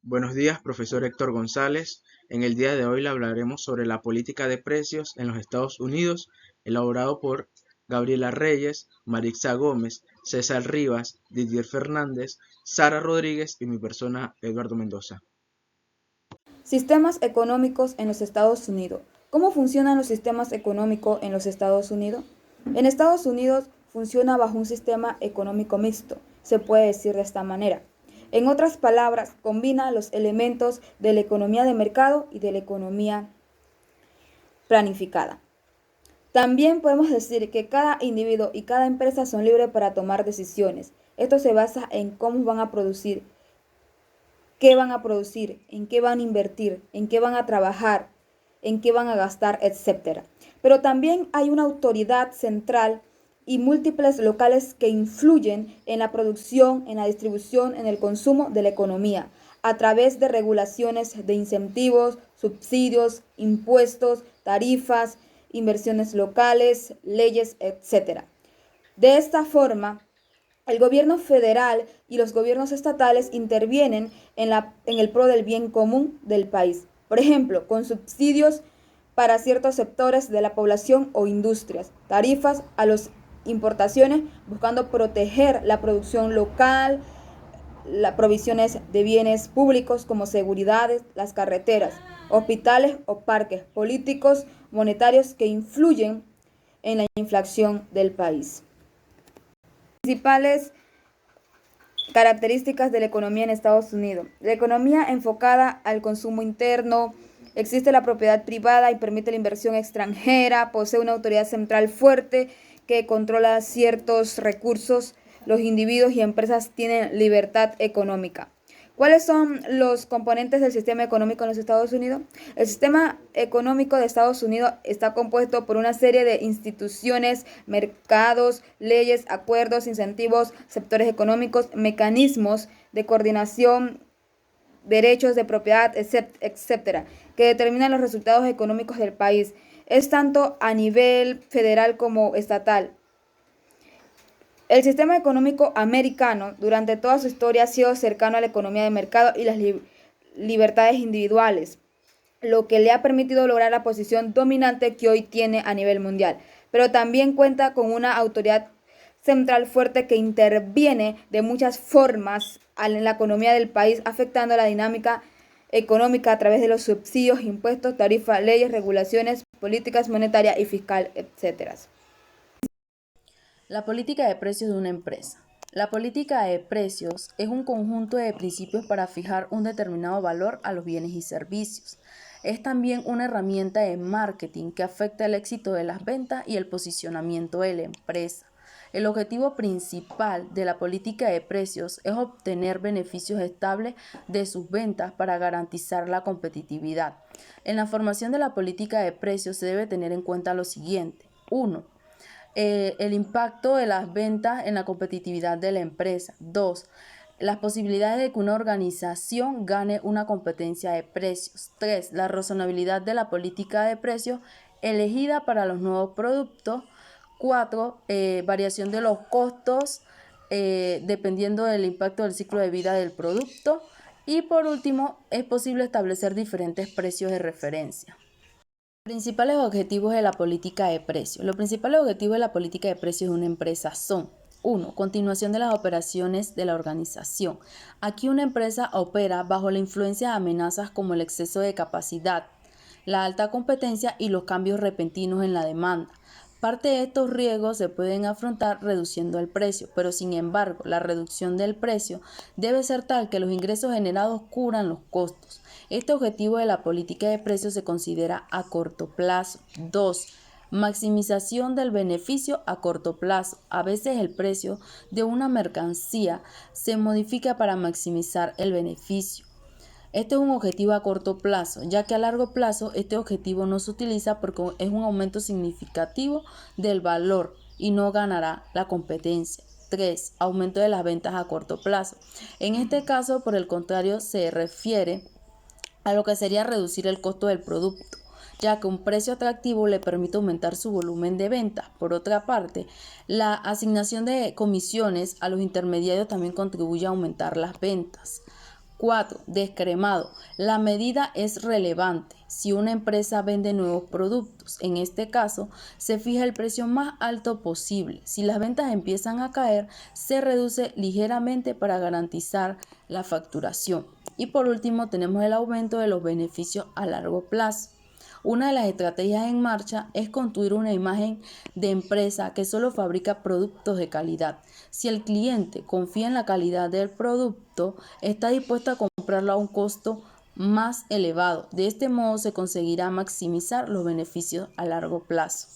Buenos días, profesor Héctor González. En el día de hoy le hablaremos sobre la política de precios en los Estados Unidos, elaborado por Gabriela Reyes, Marixa Gómez, César Rivas, Didier Fernández, Sara Rodríguez y mi persona, Eduardo Mendoza. Sistemas económicos en los Estados Unidos. ¿Cómo funcionan los sistemas económicos en los Estados Unidos? En Estados Unidos funciona bajo un sistema económico mixto, se puede decir de esta manera. En otras palabras, combina los elementos de la economía de mercado y de la economía planificada. También podemos decir que cada individuo y cada empresa son libres para tomar decisiones. Esto se basa en cómo van a producir, qué van a producir, en qué van a invertir, en qué van a trabajar, en qué van a gastar, etc. Pero también hay una autoridad central y múltiples locales que influyen en la producción, en la distribución, en el consumo de la economía, a través de regulaciones de incentivos, subsidios, impuestos, tarifas, inversiones locales, leyes, etc. De esta forma, el gobierno federal y los gobiernos estatales intervienen en el pro del bien común del país. Por ejemplo, con subsidios para ciertos sectores de la población o industrias, tarifas a las importaciones buscando proteger la producción local, las provisiones de bienes públicos como seguridad, las carreteras, hospitales o parques, políticos monetarios que influyen en la inflación del país. Principales características de la economía en Estados Unidos. La economía enfocada al consumo interno, existe la propiedad privada y permite la inversión extranjera, posee una autoridad central fuerte que controla ciertos recursos, los individuos y empresas tienen libertad económica. ¿Cuáles son los componentes del sistema económico en los Estados Unidos? El sistema económico de Estados Unidos está compuesto por una serie de instituciones, mercados, leyes, acuerdos, incentivos, sectores económicos, mecanismos de coordinación, derechos de propiedad, etcétera, que determinan los resultados económicos del país. Es tanto a nivel federal como estatal. El sistema económico americano durante toda su historia ha sido cercano a la economía de mercado y las libertades individuales, lo que le ha permitido lograr la posición dominante que hoy tiene a nivel mundial. Pero también cuenta con una autoridad central fuerte que interviene de muchas formas en la economía del país, afectando la dinámica económica a través de los subsidios, impuestos, tarifas, leyes, regulaciones, políticas monetarias y fiscal, etc. La política de precios de una empresa. La política de precios es un conjunto de principios para fijar un determinado valor a los bienes y servicios. Es también una herramienta de marketing que afecta el éxito de las ventas y el posicionamiento de la empresa. El objetivo principal de la política de precios es obtener beneficios estables de sus ventas para garantizar la competitividad. En la formación de la política de precios se debe tener en cuenta lo siguiente. 1. El impacto de las ventas en la competitividad de la empresa. 2. Las posibilidades de que una organización gane una competencia de precios. 3. La razonabilidad de la política de precios elegida para los nuevos productos. 4. Variación de los costos dependiendo del impacto del ciclo de vida del producto. Y por último, es posible establecer diferentes precios de referencia. Principales objetivos de la política de precios. Los principales objetivos de la política de precios de una empresa son: 1. Continuación de las operaciones de la organización. Aquí una empresa opera bajo la influencia de amenazas como el exceso de capacidad, la alta competencia y los cambios repentinos en la demanda. Parte de estos riesgos se pueden afrontar reduciendo el precio, pero sin embargo, la reducción del precio debe ser tal que los ingresos generados cubran los costos. Este objetivo de la política de precios se considera a corto plazo. 2. Maximización del beneficio a corto plazo. A veces el precio de una mercancía se modifica para maximizar el beneficio. Este es un objetivo a corto plazo, ya que a largo plazo este objetivo no se utiliza porque es un aumento significativo del valor y no ganará la competencia. 3. Aumento de las ventas a corto plazo. En este caso, por el contrario, se refiere a lo que sería reducir el costo del producto, ya que un precio atractivo le permite aumentar su volumen de ventas. Por otra parte, la asignación de comisiones a los intermediarios también contribuye a aumentar las ventas. 4. Descremado. La medida es relevante si una empresa vende nuevos productos. En este caso, se fija el precio más alto posible. Si las ventas empiezan a caer, se reduce ligeramente para garantizar la facturación. Y por último, tenemos el aumento de los beneficios a largo plazo. Una de las estrategias en marcha es construir una imagen de empresa que solo fabrica productos de calidad. Si el cliente confía en la calidad del producto, está dispuesto a comprarlo a un costo más elevado. De este modo se conseguirá maximizar los beneficios a largo plazo.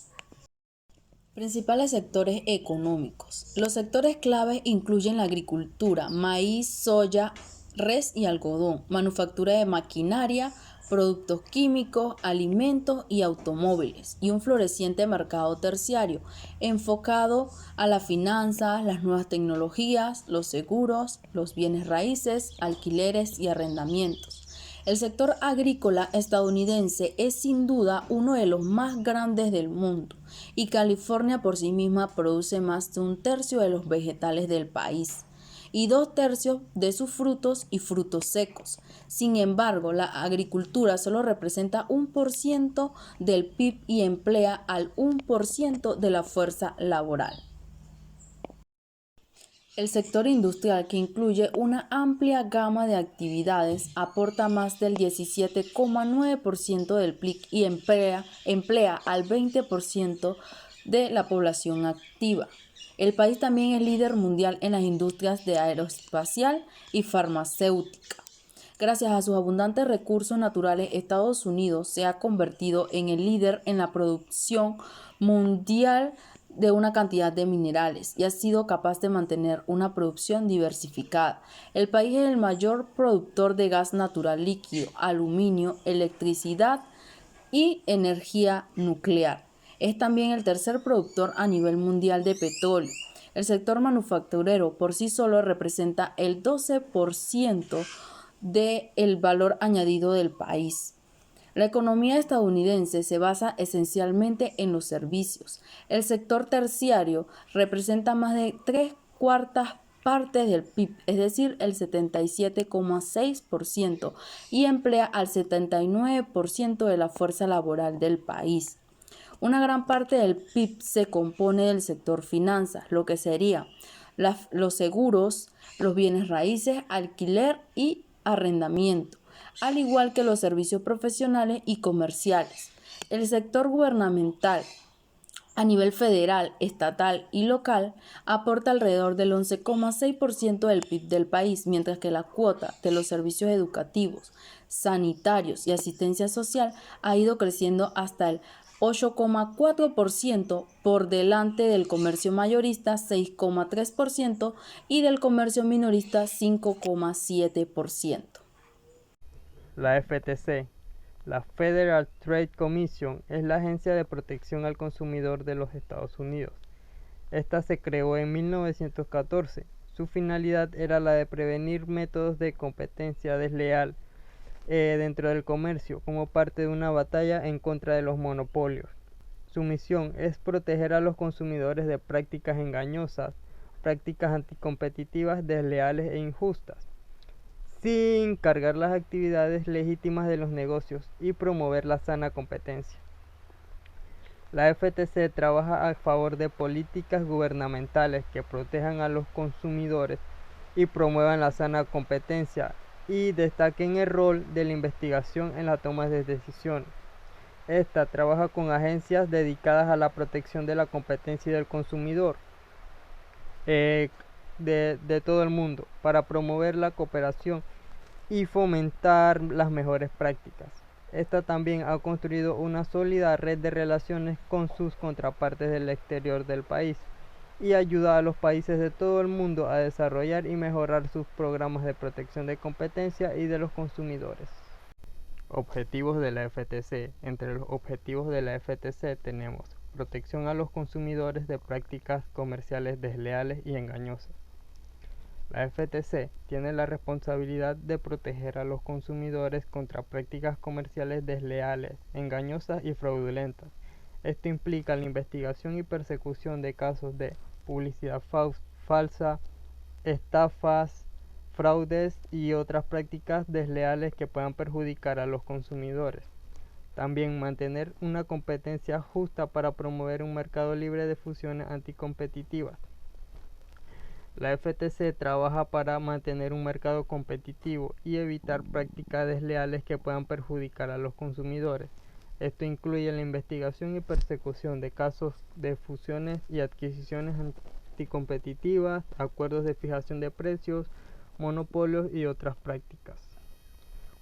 Principales sectores económicos. Los sectores claves incluyen la agricultura, maíz, soya, res y algodón, manufactura de maquinaria, productos químicos, alimentos y automóviles, y un floreciente mercado terciario enfocado a las finanzas, las nuevas tecnologías, los seguros, los bienes raíces, alquileres y arrendamientos. El sector agrícola estadounidense es sin duda uno de los más grandes del mundo, y California por sí misma produce más de un tercio de los vegetales del país y 2/3 de sus frutos y frutos secos. Sin embargo, la agricultura solo representa 1% del PIB y emplea al 1% de la fuerza laboral. El sector industrial, que incluye una amplia gama de actividades, aporta más del 17,9% del PIB y emplea al 20% de la población activa. El país también es líder mundial en las industrias de aeroespacial y farmacéutica. Gracias a sus abundantes recursos naturales, Estados Unidos se ha convertido en el líder en la producción mundial de una cantidad de minerales y ha sido capaz de mantener una producción diversificada. El país es el mayor productor de gas natural líquido, aluminio, electricidad y energía nuclear. Es también el tercer productor a nivel mundial de petróleo. El sector manufacturero por sí solo representa el 12% del valor añadido del país. La economía estadounidense se basa esencialmente en los servicios. El sector terciario representa más de 3/4 partes del PIB, es decir, el 77,6%, y emplea al 79% de la fuerza laboral del país. Una gran parte del PIB se compone del sector finanzas, lo que sería los seguros, los bienes raíces, alquiler y arrendamiento, al igual que los servicios profesionales y comerciales. El sector gubernamental, a nivel federal, estatal y local, aporta alrededor del 11,6% del PIB del país, mientras que la cuota de los servicios educativos, sanitarios y asistencia social ha ido creciendo hasta el 8,4%, por delante del comercio mayorista 6,3% y del comercio minorista 5,7%. La FTC, la Federal Trade Commission, es la agencia de protección al consumidor de los Estados Unidos. Esta se creó en 1914. Su finalidad era la de prevenir métodos de competencia desleal dentro del comercio, como parte de una batalla en contra de los monopolios. Su misión es proteger a los consumidores de prácticas engañosas, prácticas anticompetitivas, desleales e injustas, sin cargar las actividades legítimas de los negocios y promover la sana competencia. La FTC trabaja a favor de políticas gubernamentales que protejan a los consumidores y promuevan la sana competencia, y destaquen el rol de la investigación en la toma de decisiones. Esta trabaja con agencias dedicadas a la protección de la competencia y del consumidor de todo el mundo, para promover la cooperación y fomentar las mejores prácticas. Esta también ha construido una sólida red de relaciones con sus contrapartes del exterior del país y ayuda a los países de todo el mundo a desarrollar y mejorar sus programas de protección de competencia y de los consumidores. Objetivos de la FTC. Entre los objetivos de la FTC tenemos protección a los consumidores de prácticas comerciales desleales y engañosas. La FTC tiene la responsabilidad de proteger a los consumidores contra prácticas comerciales desleales, engañosas y fraudulentas. Esto implica la investigación y persecución de casos de publicidad falsa, estafas, fraudes y otras prácticas desleales que puedan perjudicar a los consumidores. También mantener una competencia justa para promover un mercado libre de fusiones anticompetitivas. La FTC trabaja para mantener un mercado competitivo y evitar prácticas desleales que puedan perjudicar a los consumidores. Esto incluye la investigación y persecución de casos de fusiones y adquisiciones anticompetitivas, acuerdos de fijación de precios, monopolios y otras prácticas.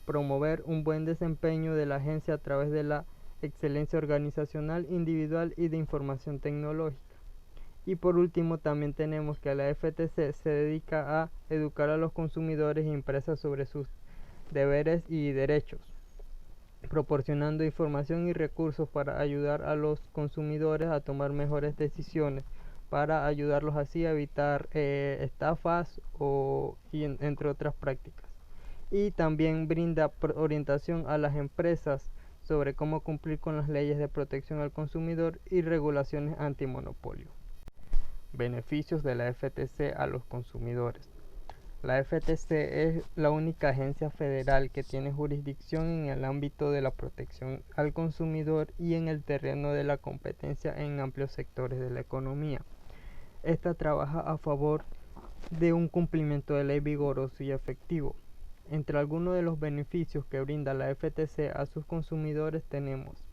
Promover un buen desempeño de la agencia a través de la excelencia organizacional, individual y de información tecnológica. Y por último, también tenemos que la FTC se dedica a educar a los consumidores y empresas sobre sus deberes y derechos, proporcionando información y recursos para ayudar a los consumidores a tomar mejores decisiones, para ayudarlos así a evitar estafas entre otras prácticas. Y también brinda orientación a las empresas sobre cómo cumplir con las leyes de protección al consumidor y regulaciones antimonopolio. Beneficios de la FTC a los consumidores. La FTC es la única agencia federal que tiene jurisdicción en el ámbito de la protección al consumidor y en el terreno de la competencia en amplios sectores de la economía. Esta trabaja a favor de un cumplimiento de ley vigoroso y efectivo. Entre algunos de los beneficios que brinda la FTC a sus consumidores tenemos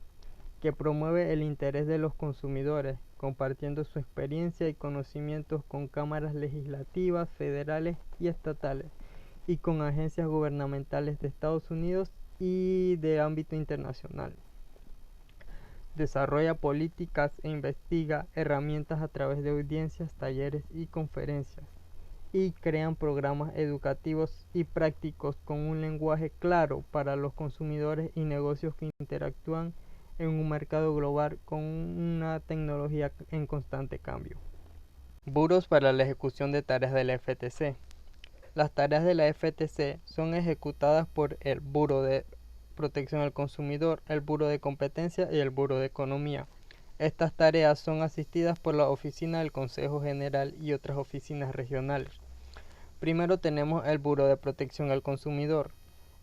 que promueve el interés de los consumidores, compartiendo su experiencia y conocimientos con cámaras legislativas, federales y estatales, y con agencias gubernamentales de Estados Unidos y de ámbito internacional. Desarrolla políticas e investiga herramientas a través de audiencias, talleres y conferencias, y crean programas educativos y prácticos con un lenguaje claro para los consumidores y negocios que interactúan en un mercado global con una tecnología en constante cambio. Buros para la ejecución de tareas de la FTC. Las tareas de la FTC son ejecutadas por el Buró de Protección al Consumidor, el Buró de Competencia y el Buró de Economía. Estas tareas son asistidas por la Oficina del Consejo General y otras oficinas regionales. Primero tenemos el Buró de Protección al Consumidor.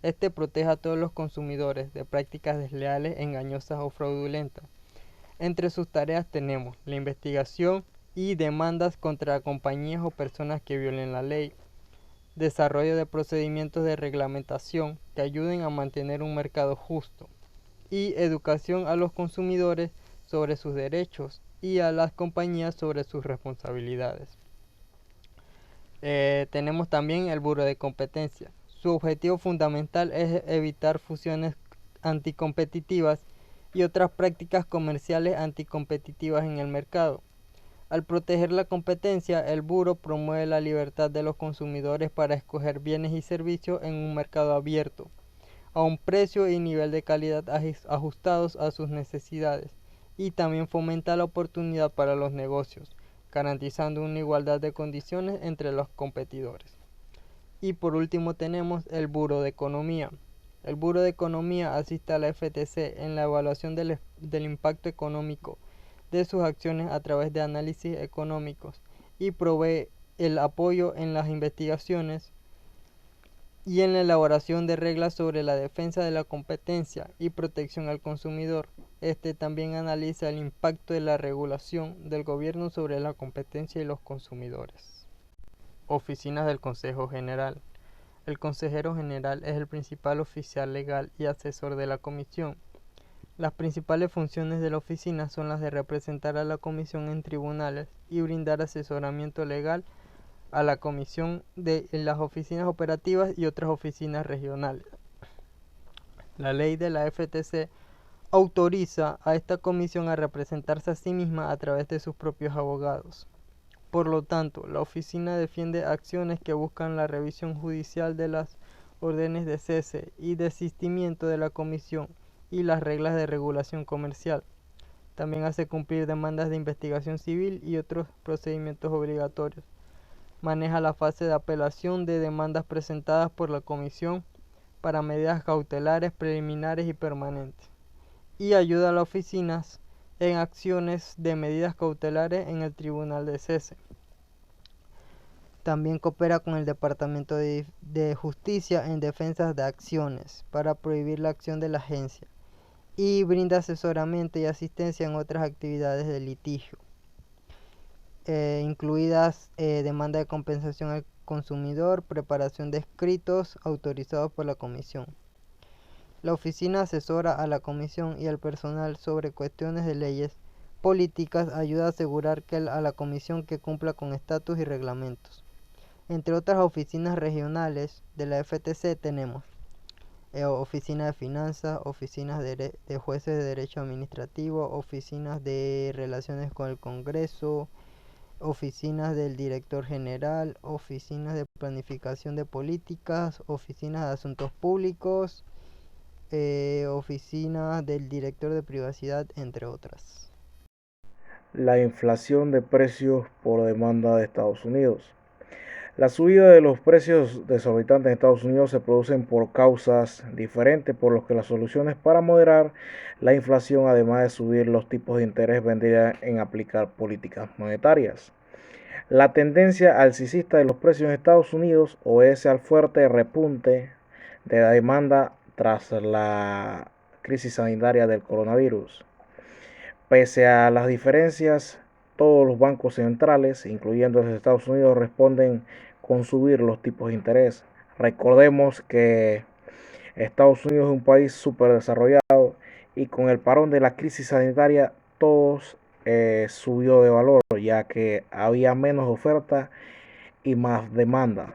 Este protege a todos los consumidores de prácticas desleales, engañosas o fraudulentas. Entre sus tareas tenemos la investigación y demandas contra compañías o personas que violen la ley, desarrollo de procedimientos de reglamentación que ayuden a mantener un mercado justo, y educación a los consumidores sobre sus derechos y a las compañías sobre sus responsabilidades. Tenemos también el Buró de Competencia. Su objetivo fundamental es evitar fusiones anticompetitivas y otras prácticas comerciales anticompetitivas en el mercado. Al proteger la competencia, el Buró promueve la libertad de los consumidores para escoger bienes y servicios en un mercado abierto, a un precio y nivel de calidad ajustados a sus necesidades, y también fomenta la oportunidad para los negocios, garantizando una igualdad de condiciones entre los competidores. Y por último tenemos el Buró de Economía. El Buró de Economía asiste a la FTC en la evaluación del impacto económico de sus acciones a través de análisis económicos y provee el apoyo en las investigaciones y en la elaboración de reglas sobre la defensa de la competencia y protección al consumidor. Este también analiza el impacto de la regulación del gobierno sobre la competencia y los consumidores. Oficinas del Consejo General. El Consejero General es el principal oficial legal y asesor de la Comisión. Las principales funciones de la oficina son las de representar a la Comisión en tribunales y brindar asesoramiento legal a la Comisión de las oficinas operativas y otras oficinas regionales. La ley de la FTC autoriza a esta comisión a representarse a sí misma a través de sus propios abogados. Por lo tanto, la oficina defiende acciones que buscan la revisión judicial de las órdenes de cese y desistimiento de la comisión y las reglas de regulación comercial. También hace cumplir demandas de investigación civil y otros procedimientos obligatorios. Maneja la fase de apelación de demandas presentadas por la comisión para medidas cautelares, preliminares y permanentes. Y ayuda a las oficinas en acciones de medidas cautelares en el Tribunal de Cese. También coopera con el Departamento de Justicia en defensa de acciones para prohibir la acción de la agencia y brinda asesoramiento y asistencia en otras actividades de litigio, incluidas demanda de compensación al consumidor, preparación de escritos autorizados por la Comisión. La oficina asesora a la Comisión y al personal sobre cuestiones de leyes políticas, ayuda a asegurar a la Comisión que cumpla con estatus y reglamentos. Entre otras oficinas regionales de la FTC tenemos oficina de finanzas, oficinas de jueces de derecho administrativo, oficinas de relaciones con el Congreso, oficinas del director general, oficinas de planificación de políticas, oficinas de asuntos públicos, oficinas del director de privacidad, entre otras. La inflación de precios por demanda de Estados Unidos. La subida de los precios desorbitantes en Estados Unidos se producen por causas diferentes, por lo que las soluciones para moderar la inflación, además de subir los tipos de interés, vendrían en aplicar políticas monetarias. La tendencia alcista de los precios en Estados Unidos obedece al fuerte repunte de la demanda tras la crisis sanitaria del coronavirus. Pese a las diferencias, todos los bancos centrales, incluyendo los Estados Unidos, responden con subir los tipos de interés. Recordemos que Estados Unidos es un país súper desarrollado y con el parón de la crisis sanitaria todos subió de valor, ya que había menos oferta y más demanda.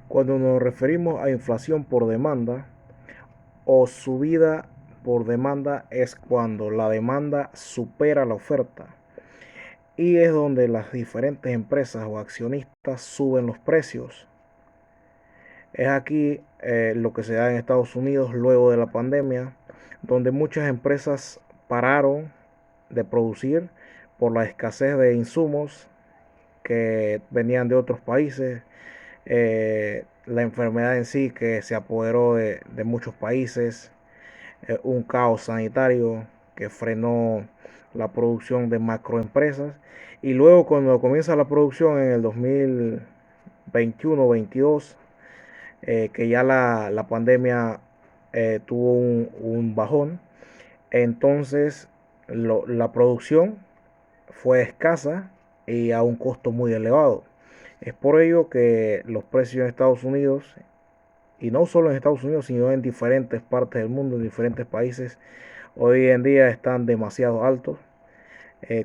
Cuando nos referimos a inflación por demanda o subida por demanda, es cuando la demanda supera la oferta y es donde las diferentes empresas o accionistas suben los precios. Es aquí lo que se da en Estados Unidos luego de la pandemia, donde muchas empresas pararon de producir por la escasez de insumos que venían de otros países, la enfermedad en sí que se apoderó de muchos países, un caos sanitario que frenó la producción de macroempresas, y luego cuando comienza la producción en el 2021-22, que ya la pandemia tuvo un bajón, entonces la producción fue escasa y a un costo muy elevado. Es por ello que los precios en Estados Unidos, y no solo en Estados Unidos, sino en diferentes partes del mundo, en diferentes países, hoy en día están demasiado altos.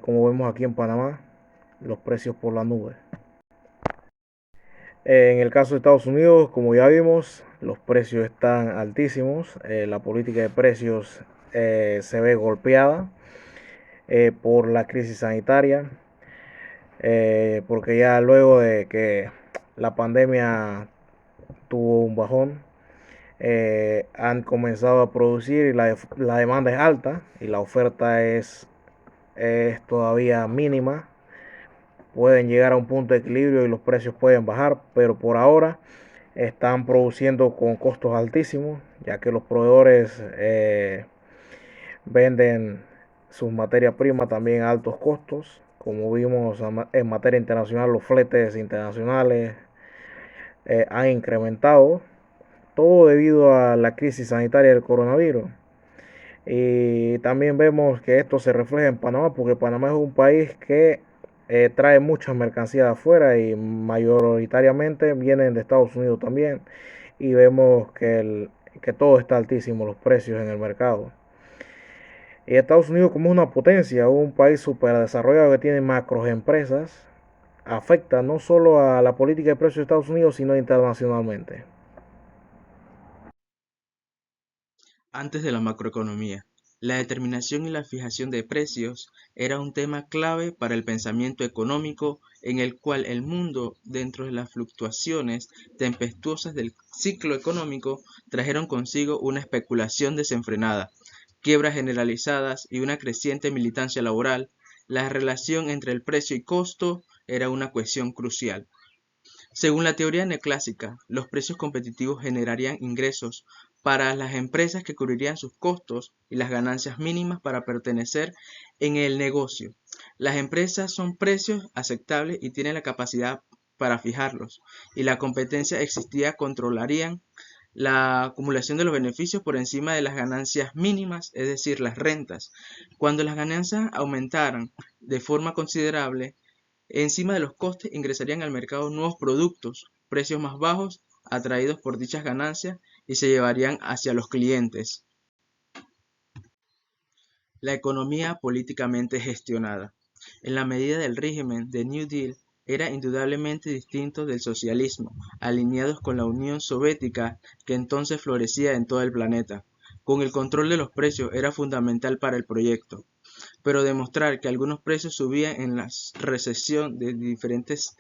Como vemos aquí en Panamá, los precios por la nube. En el caso de Estados Unidos, como ya vimos, los precios están altísimos. La política de precios se ve golpeada por la crisis sanitaria, porque ya luego de que la pandemia tuvo un bajón, han comenzado a producir y la demanda es alta y la oferta es todavía mínima. Pueden llegar a un punto de equilibrio y los precios pueden bajar, pero por ahora están produciendo con costos altísimos, ya que los proveedores venden sus materias primas también a altos costos. Como vimos en materia internacional, los fletes internacionales han incrementado, todo debido a la crisis sanitaria del coronavirus. Y también vemos que esto se refleja en Panamá, porque Panamá es un país que trae muchas mercancías de afuera y mayoritariamente vienen de Estados Unidos también. Y vemos que todo está altísimo, los precios en el mercado. Y Estados Unidos, como es una potencia, un país súper desarrollado que tiene macroempresas, afecta no solo a la política de precios de Estados Unidos, sino internacionalmente. Antes de la macroeconomía, la determinación y la fijación de precios era un tema clave para el pensamiento económico, en el cual el mundo, dentro de las fluctuaciones tempestuosas del ciclo económico, trajeron consigo una especulación desenfrenada, quiebras generalizadas y una creciente militancia laboral. La relación entre el precio y costo era una cuestión crucial. Según la teoría neoclásica, los precios competitivos generarían ingresos para las empresas que cubrirían sus costos y las ganancias mínimas para pertenecer en el negocio. Las empresas son precios aceptables y tienen la capacidad para fijarlos, y la competencia existía controlarían la acumulación de los beneficios por encima de las ganancias mínimas, es decir, las rentas. Cuando las ganancias aumentaran de forma considerable, encima de los costes ingresarían al mercado nuevos productos, precios más bajos, atraídos por dichas ganancias y se llevarían hacia los clientes. La economía políticamente gestionada. En la medida del régimen de New Deal era indudablemente distinto del socialismo, alineados con la Unión Soviética que entonces florecía en todo el planeta. Con el control de los precios era fundamental para el proyecto, pero demostrar que algunos precios subían en la recesión de diferentes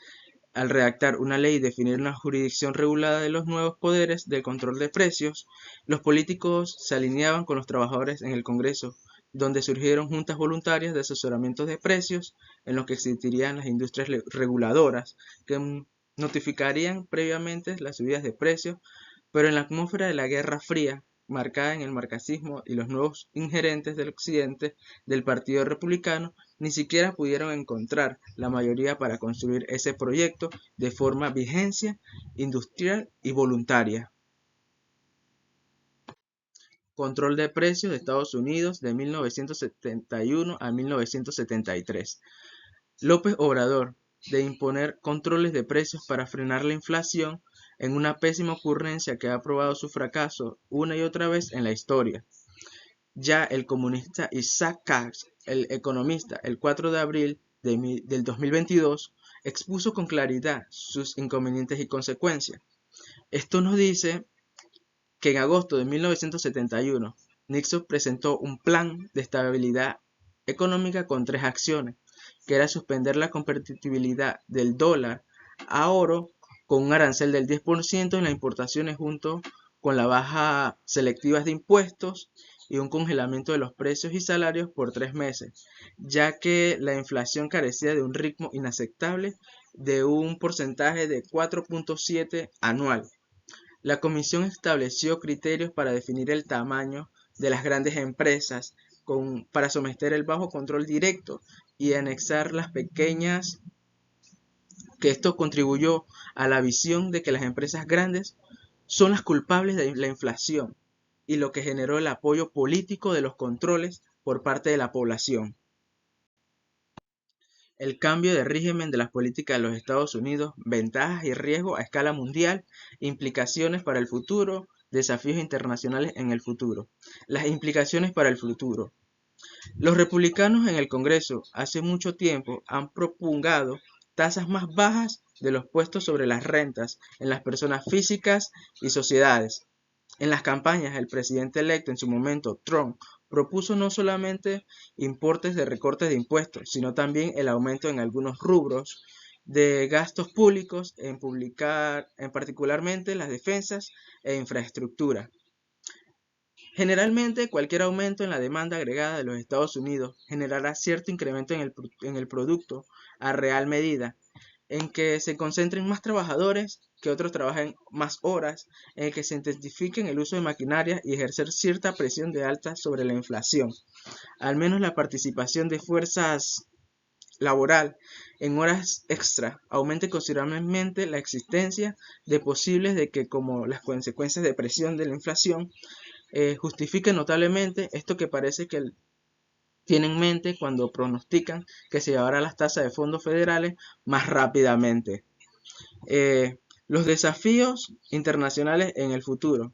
al redactar una ley y definir una jurisdicción regulada de los nuevos poderes del control de precios, los políticos se alineaban con los trabajadores en el Congreso, donde surgieron juntas voluntarias de asesoramiento de precios, en los que existirían las industrias reguladoras, que notificarían previamente las subidas de precios, pero en la atmósfera de la Guerra Fría, marcada en el marxismo y los nuevos ingerentes del occidente del Partido Republicano, ni siquiera pudieron encontrar la mayoría para construir ese proyecto de forma vigencia industrial y voluntaria. Control de precios de Estados Unidos de 1971 a 1973. López Obrador, de imponer controles de precios para frenar la inflación, en una pésima ocurrencia que ha probado su fracaso una y otra vez en la historia. Ya el comunista Isaac Katz, el economista, el 4 de abril del 2022, expuso con claridad sus inconvenientes y consecuencias. Esto nos dice que en agosto de 1971, Nixon presentó un plan de estabilidad económica con 3 acciones, que era suspender la competitividad del dólar a oro con un arancel del 10% en las importaciones junto con la baja selectiva de impuestos y un congelamiento de los precios y salarios por 3 meses, ya que la inflación carecía de un ritmo inaceptable de un porcentaje de 4.7 anual. La comisión estableció criterios para definir el tamaño de las grandes empresas para someter el bajo control directo y anexar las pequeñas, que esto contribuyó a la visión de que las empresas grandes son las culpables de la inflación y lo que generó el apoyo político de los controles por parte de la población. El cambio de régimen de las políticas de los Estados Unidos, ventajas y riesgos a escala mundial, implicaciones para el futuro, desafíos internacionales en el futuro. Las implicaciones para el futuro. Los republicanos en el Congreso hace mucho tiempo han propugado tasas más bajas de los puestos sobre las rentas en las personas físicas y sociedades. En las campañas, el presidente electo en su momento, Trump, propuso no solamente importes de recortes de impuestos, sino también el aumento en algunos rubros de gastos públicos, en particularmente las defensas e infraestructura. Generalmente, cualquier aumento en la demanda agregada de los Estados Unidos generará cierto incremento en el producto a real medida, en que se concentren más trabajadores, que otros trabajen más horas, en el que se intensifique el uso de maquinaria y ejercer cierta presión de alta sobre la inflación. Al menos la participación de fuerzas laboral en horas extra aumente considerablemente la existencia de posibles de que, como las consecuencias de presión de la inflación, justifique notablemente esto que parece que tienen en mente cuando pronostican que se llevará las tasas de fondos federales más rápidamente. Los desafíos internacionales en el futuro.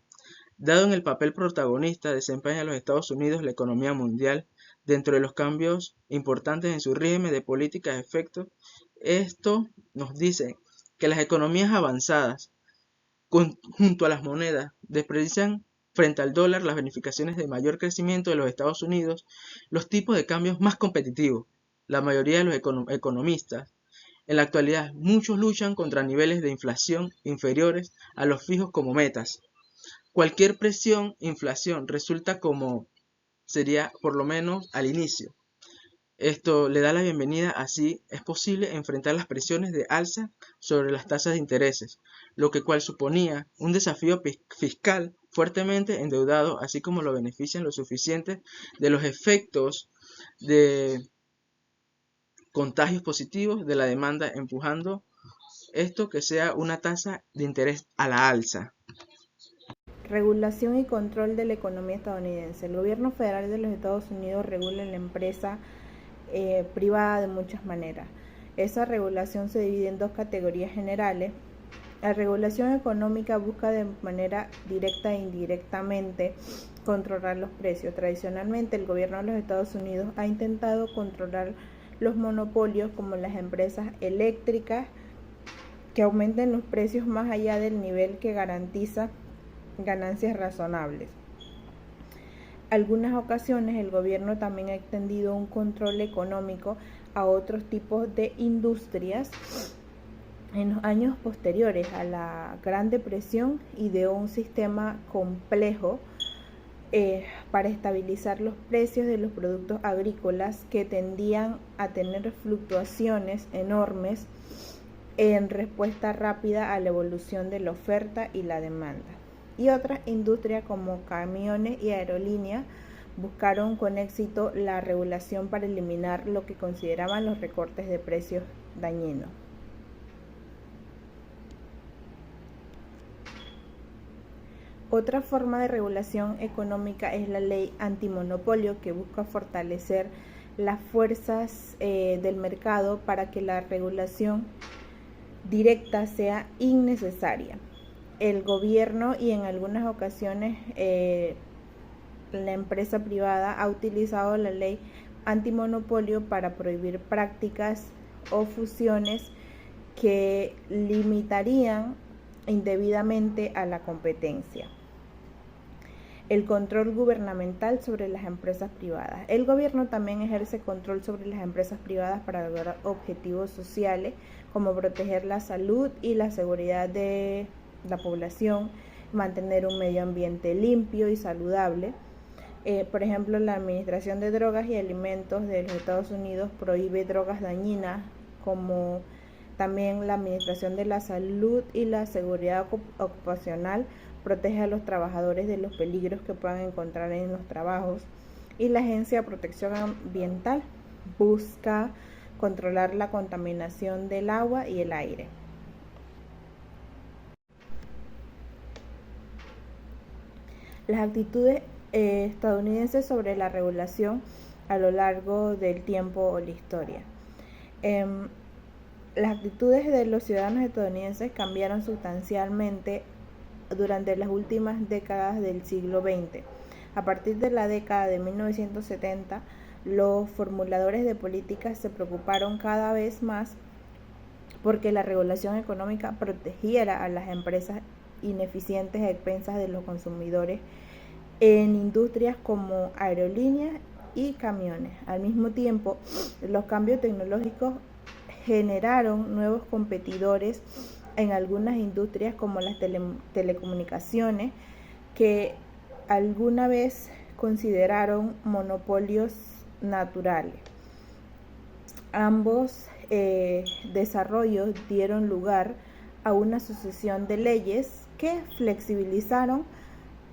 Dado en el papel protagonista desempeña los Estados Unidos la economía mundial dentro de los cambios importantes en su régimen de políticas de efecto, esto nos dice que las economías avanzadas, junto a las monedas, desperdician frente al dólar las bonificaciones de mayor crecimiento de los Estados Unidos, los tipos de cambios más competitivos. La mayoría de los economistas, en la actualidad, muchos luchan contra niveles de inflación inferiores a los fijos como metas. Cualquier presión, inflación, resulta como sería por lo menos al inicio. Esto le da la bienvenida, así es posible enfrentar las presiones de alza sobre las tasas de intereses, lo que cual suponía un desafío fiscal fuertemente endeudado, así como lo benefician lo suficiente de los efectos de contagios positivos de la demanda, empujando esto que sea una tasa de interés a la alza. Regulación y control de la economía estadounidense. El gobierno federal de los Estados Unidos regula la empresa privada de muchas maneras. Esa regulación se divide en dos categorías generales. La regulación económica busca de manera directa e indirectamente controlar los precios. Tradicionalmente, el gobierno de los Estados Unidos ha intentado controlar los monopolios como las empresas eléctricas que aumenten los precios más allá del nivel que garantiza ganancias razonables. Algunas ocasiones el gobierno también ha extendido un control económico a otros tipos de industrias en los años posteriores a la Gran Depresión, ideó un sistema complejo para estabilizar los precios de los productos agrícolas que tendían a tener fluctuaciones enormes en respuesta rápida a la evolución de la oferta y la demanda. Y otras industrias como camiones y aerolíneas buscaron con éxito la regulación para eliminar lo que consideraban los recortes de precios dañinos. Otra forma de regulación económica es la ley antimonopolio, que busca fortalecer las fuerzas del mercado para que la regulación directa sea innecesaria. El gobierno y en algunas ocasiones la empresa privada ha utilizado la ley antimonopolio para prohibir prácticas o fusiones que limitarían indebidamente a la competencia. El control gubernamental sobre las empresas privadas. El gobierno también ejerce control sobre las empresas privadas para lograr objetivos sociales como proteger la salud y la seguridad de la población, mantener un medio ambiente limpio y saludable. Por ejemplo, la Administración de Drogas y Alimentos de los Estados Unidos prohíbe drogas dañinas, como también la Administración de la Salud y la Seguridad Ocupacional protege a los trabajadores de los peligros que puedan encontrar en los trabajos, y la Agencia de Protección Ambiental busca controlar la contaminación del agua y el aire. Las actitudes estadounidenses sobre la regulación a lo largo del tiempo o la historia. Las actitudes de los ciudadanos estadounidenses cambiaron sustancialmente durante las últimas décadas del siglo XX. A partir de la década de 1970, los formuladores de políticas se preocuparon cada vez más porque la regulación económica protegiera a las empresas ineficientes a expensas de los consumidores en industrias como aerolíneas y camiones. Al mismo tiempo, los cambios tecnológicos generaron nuevos competidores en algunas industrias como las telecomunicaciones, que alguna vez consideraron monopolios naturales. Ambos desarrollos dieron lugar a una sucesión de leyes que flexibilizaron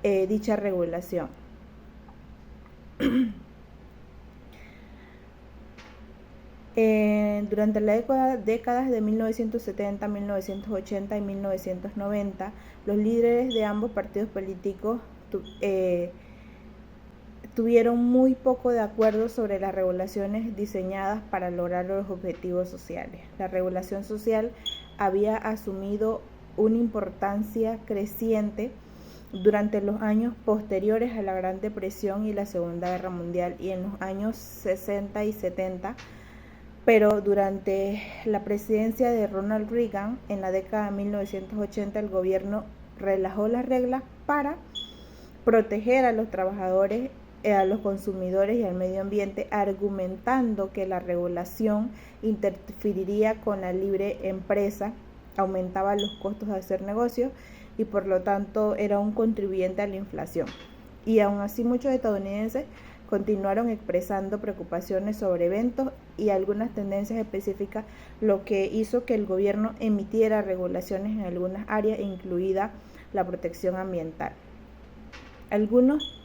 dicha regulación. Durante las décadas de 1970, 1980 y 1990, los líderes de ambos partidos políticos tuvieron muy poco de acuerdo sobre las regulaciones diseñadas para lograr los objetivos sociales. La regulación social había asumido una importancia creciente durante los años posteriores a la Gran Depresión y la Segunda Guerra Mundial y en los años 60 y 70, pero durante la presidencia de Ronald Reagan en la década de 1980 el gobierno relajó las reglas para proteger a los trabajadores, a los consumidores y al medio ambiente, argumentando que la regulación interferiría con la libre empresa, aumentaba los costos de hacer negocios y por lo tanto era un contribuyente a la inflación. Y aún así muchos estadounidenses continuaron expresando preocupaciones sobre eventos y algunas tendencias específicas, lo que hizo que el gobierno emitiera regulaciones en algunas áreas, incluida la protección ambiental. Algunos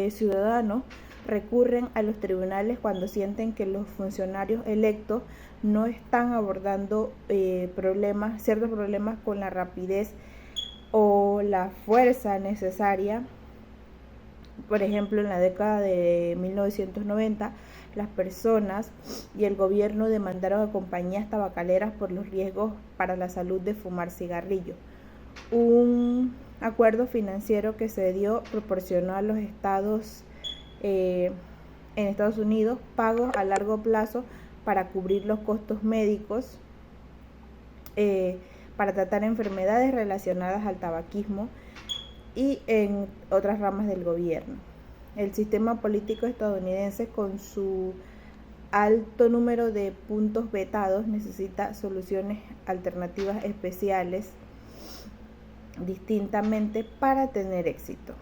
ciudadanos recurren a los tribunales cuando sienten que los funcionarios electos no están abordando ciertos problemas con la rapidez o la fuerza necesaria. Por ejemplo, en la década de 1990, las personas y el gobierno demandaron a compañías tabacaleras por los riesgos para la salud de fumar cigarrillos. Un acuerdo financiero que se dio proporcionó a los estados en Estados Unidos pagos a largo plazo para cubrir los costos médicos para tratar enfermedades relacionadas al tabaquismo y en otras ramas del gobierno. El sistema político estadounidense, con su alto número de puntos vetados, necesita soluciones alternativas especiales distintamente para tener éxito.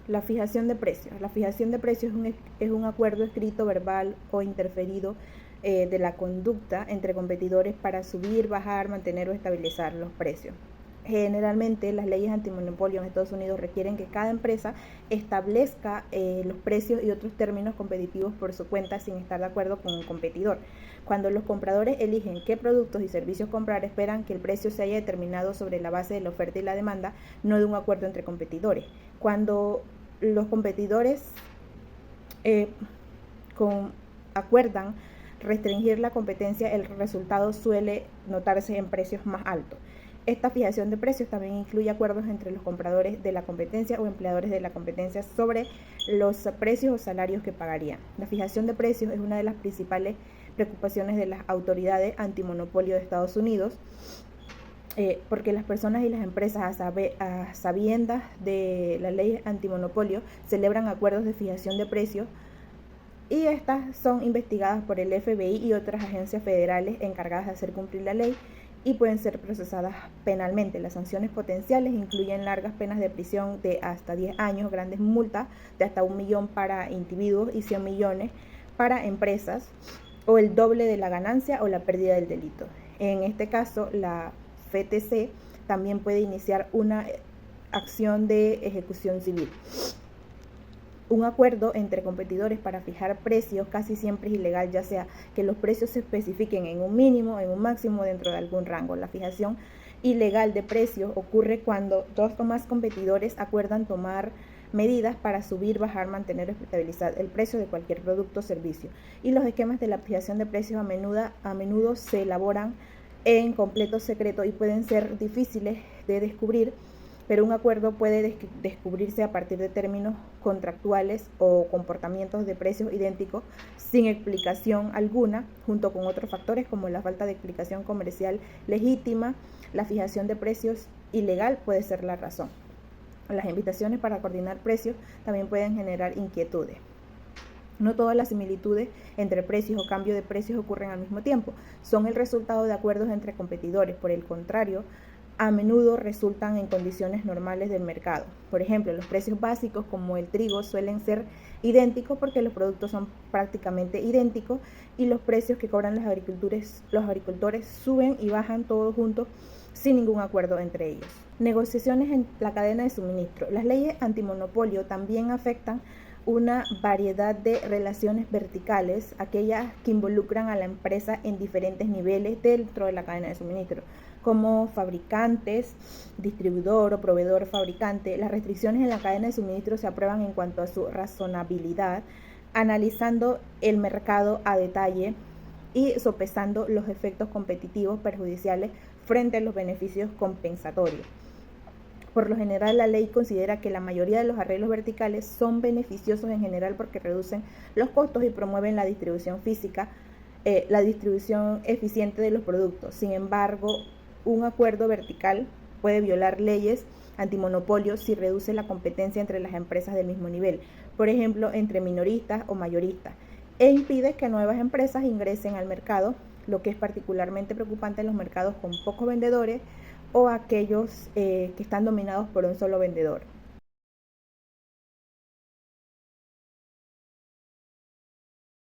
La fijación de precios. La fijación de precios es un acuerdo escrito, verbal o interferido de la conducta entre competidores para subir, bajar, mantener o estabilizar los precios. Generalmente las leyes antimonopolio en Estados Unidos requieren que cada empresa establezca los precios y otros términos competitivos por su cuenta sin estar de acuerdo con un competidor. Cuando los compradores eligen qué productos y servicios comprar, esperan que el precio se haya determinado sobre la base de la oferta y la demanda, no de un acuerdo entre competidores. Cuando los competidores acuerdan restringir la competencia, el resultado suele notarse en precios más altos. Esta fijación de precios también incluye acuerdos entre los compradores de la competencia o empleadores de la competencia sobre los precios o salarios que pagarían. La fijación de precios es una de las principales preocupaciones de las autoridades antimonopolio de Estados Unidos, porque las personas y las empresas, a sabiendas de la ley antimonopolio, celebran acuerdos de fijación de precios, y estas son investigadas por el FBI y otras agencias federales encargadas de hacer cumplir la ley y pueden ser procesadas penalmente. Las sanciones potenciales incluyen largas penas de prisión de hasta 10 años, grandes multas de hasta 1 millón para individuos y 100 millones para empresas, o el doble de la ganancia o la pérdida del delito. En este caso, la FTC también puede iniciar una acción de ejecución civil. Un acuerdo entre competidores para fijar precios casi siempre es ilegal, ya sea que los precios se especifiquen en un mínimo, en un máximo, dentro de algún rango. La fijación ilegal de precios ocurre cuando 2 o más competidores acuerdan tomar medidas para subir, bajar, mantener o estabilizar el precio de cualquier producto o servicio. Y los esquemas de la fijación de precios a menudo se elaboran en completo secreto y pueden ser difíciles de descubrir, pero un acuerdo puede descubrirse a partir de términos contractuales o comportamientos de precios idénticos sin explicación alguna, junto con otros factores como la falta de explicación comercial legítima. La fijación de precios ilegal puede ser la razón. Las invitaciones para coordinar precios también pueden generar inquietudes. No todas las similitudes entre precios o cambio de precios ocurren al mismo tiempo. Son el resultado de acuerdos entre competidores. Por el contrario, a menudo resultan en condiciones normales del mercado. Por ejemplo, los precios básicos como el trigo suelen ser idénticos porque los productos son prácticamente idénticos, y los precios que cobran los agricultores suben y bajan todos juntos sin ningún acuerdo entre ellos. Negociaciones en la cadena de suministro. Las leyes antimonopolio también afectan una variedad de relaciones verticales, aquellas que involucran a la empresa en diferentes niveles dentro de la cadena de suministro, como fabricantes, distribuidor o proveedor fabricante. Las restricciones en la cadena de suministro se aprueban en cuanto a su razonabilidad, analizando el mercado a detalle y sopesando los efectos competitivos perjudiciales frente a los beneficios compensatorios. Por lo general, la ley considera que la mayoría de los arreglos verticales son beneficiosos en general porque reducen los costos y promueven la distribución eficiente de los productos. Sin embargo, un acuerdo vertical puede violar leyes antimonopolio si reduce la competencia entre las empresas del mismo nivel, por ejemplo, entre minoristas o mayoristas, e impide que nuevas empresas ingresen al mercado, lo que es particularmente preocupante en los mercados con pocos vendedores o aquellos que están dominados por un solo vendedor.